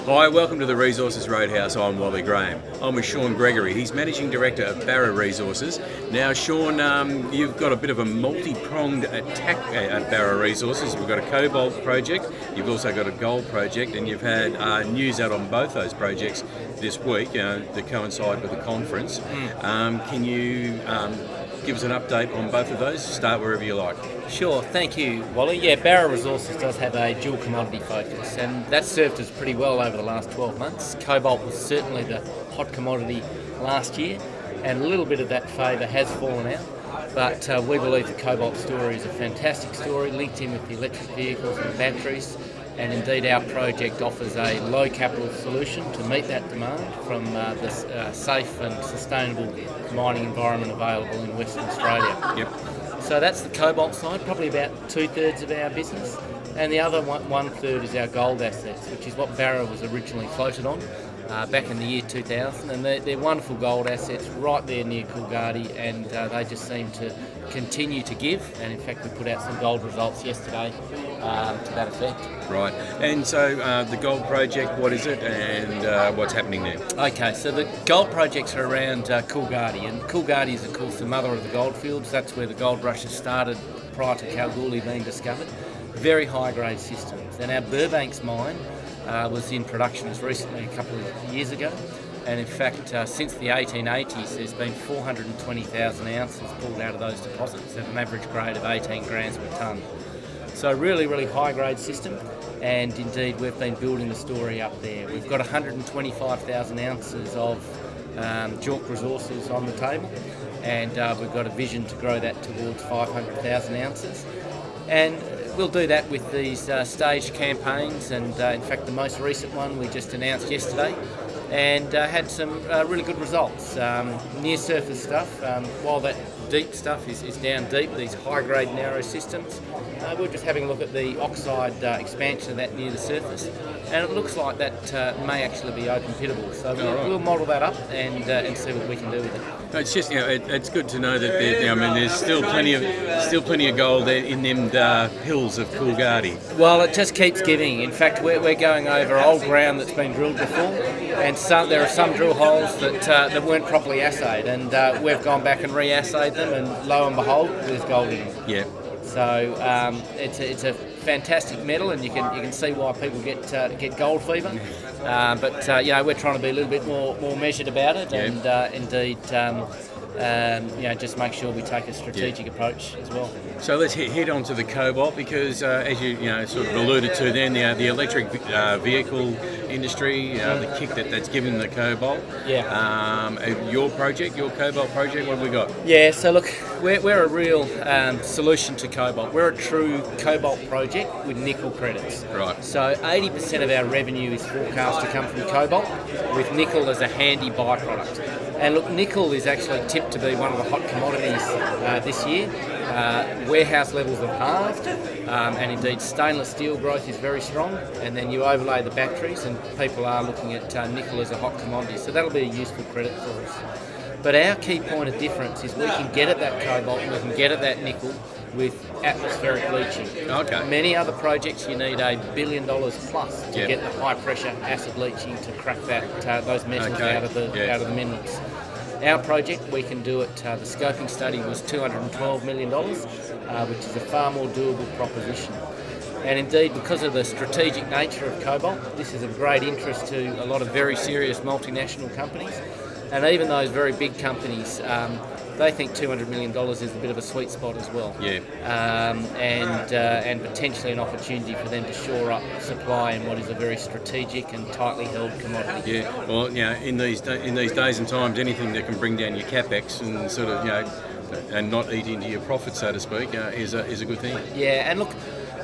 Hi, welcome to the Resources Roadhouse. I'm Wally Graham. I'm with Sean Gregory. He's Managing Director of Barra Resources. Now, Sean, you've got a bit of a multi-pronged attack at Barra Resources. We've got a cobalt project, you've also got a gold project, and you've had news out on both those projects this week to coincide with the conference. Can you give us an update on both of those? Start wherever you like. Sure, thank you, Wally. Yeah, Barra Resources does have a dual commodity focus, and that's served us pretty well over the last 12 months. Cobalt was certainly the hot commodity last year, and a little bit of that favour has fallen out. But we believe the cobalt story is a fantastic story, linked in with the electric vehicles and the batteries. And indeed, our project offers a low capital solution to meet that demand from the safe and sustainable mining environment available in Western Australia. Yep. So that's the cobalt side, probably about 2/3 of our business. And the other one-third is our gold assets, which is what Barra was originally floated on back in the year 2000. And they're wonderful gold assets right there near Coolgardie, and they just seem to continue to give. And in fact, we put out some gold results yesterday to that effect. Right. And so the gold project, what is it and what's happening there? Okay, so the gold projects are around Coolgardie, and Coolgardie is of course the mother of the goldfields. That's where the gold rushes started prior to Kalgoorlie being discovered. Very high grade systems. And our Burbanks mine was in production as recently a couple of years ago. And in fact, since the 1880s, there's been 420,000 ounces pulled out of those deposits at an average grade of 18 grams per tonne. So really, really high-grade system, and indeed we've been building the story up there. We've got 125,000 ounces of JORC resources on the table, and we've got a vision to grow that towards 500,000 ounces. And we'll do that with these staged campaigns, and in fact the most recent one we just announced yesterday, and had some really good results. Near surface stuff, while that deep stuff is down deep, these high-grade narrow systems, we're just having a look at the oxide expansion of that near the surface, and it looks like that may actually be open pittable. So we'll model that up and see what we can do with it. It's just it's good to know that there's still plenty of gold in them hills of Coolgardie. Well, it just keeps giving. In fact, we're going over old ground that's been drilled before, and there are some drill holes that weren't properly assayed, and we've gone back and re-assayed them, and lo and behold, there's gold in them. Yeah. So it's a fantastic metal, and you can see why people get gold fever. But we're trying to be a little bit more measured about it, and indeed just make sure we take a strategic approach as well. So let's head on to the cobalt, because as you sort of alluded to then, the electric vehicle industry, the kick that's given the cobalt. Yeah. Your cobalt project, what have we got? Yeah, so look, we're a real solution to cobalt. We're a true cobalt project with nickel credits. Right. So 80% of our revenue is forecast to come from cobalt, with nickel as a handy byproduct. And look, nickel is actually tipped to be one of the hot commodities this year. Warehouse levels have halved, and indeed stainless steel growth is very strong, and then you overlay the batteries and people are looking at nickel as a hot commodity, so that'll be a useful credit for us. But our key point of difference is we can get at that cobalt, we can get at that nickel with atmospheric leaching. Okay. Many other projects you need $1 billion plus to get the high pressure acid leaching to crack those metals out of the minerals. Our project, we can do it, the scoping study was $212 million, which is a far more doable proposition. And indeed, because of the strategic nature of cobalt, this is of great interest to a lot of very serious multinational companies. And even those very big companies, they think $200 million is a bit of a sweet spot as well. Yeah. And potentially an opportunity for them to shore up supply in what is a very strategic and tightly held commodity. Yeah. Well, in these days and times, anything that can bring down your capex and sort of and not eat into your profit, so to speak, is a good thing. Yeah, and look.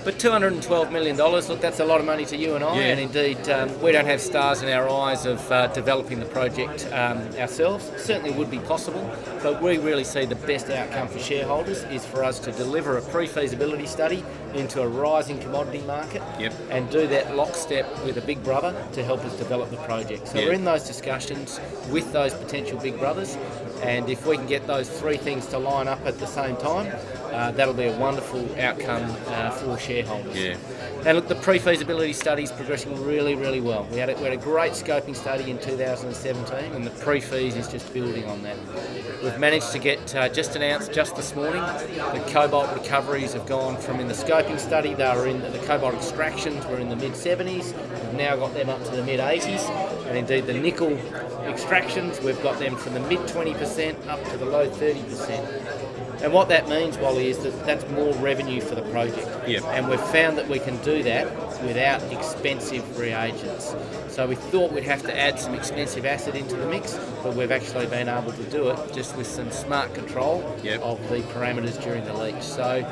But $212 million, look, that's a lot of money to you and I, and indeed we don't have stars in our eyes of developing the project ourselves. It certainly would be possible, but we really see the best outcome for shareholders is for us to deliver a pre-feasibility study into a rising commodity market and do that lockstep with a big brother to help us develop the project. So we're in those discussions with those potential big brothers, and if we can get those three things to line up at the same time, That'll be a wonderful outcome for shareholders. Yeah. And look, the pre-feasibility study is progressing really, really well. We had a great scoping study in 2017, and the pre-feas is just building on that. We've managed to get, just announced just this morning, the cobalt recoveries have gone from, in the scoping study, they were in the cobalt extractions were in the mid-70s. We've now got them up to the mid-80s, and indeed the nickel extractions, we've got them from the mid-20% up to the low 30%. And what that means, Wally, is that that's more revenue for the project. Yep. And we've found that we can do that without expensive reagents. So we thought we'd have to add some expensive acid into the mix, but we've actually been able to do it just with some smart control of the parameters during the leach. So,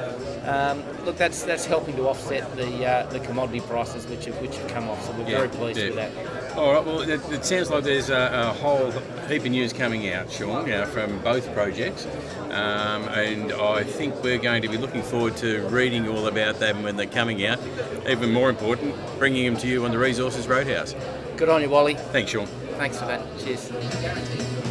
look, that's helping to offset the commodity prices which have come off. So we're very pleased with that. All right, well, it sounds like there's a whole heap of news coming out, Sean, from both projects. And I think we're going to be looking forward to reading all about them when they're coming out. Even more important, bringing them to you on the Resources Roadhouse. Good on you, Wally. Thanks, Sean. Thanks for that. Cheers.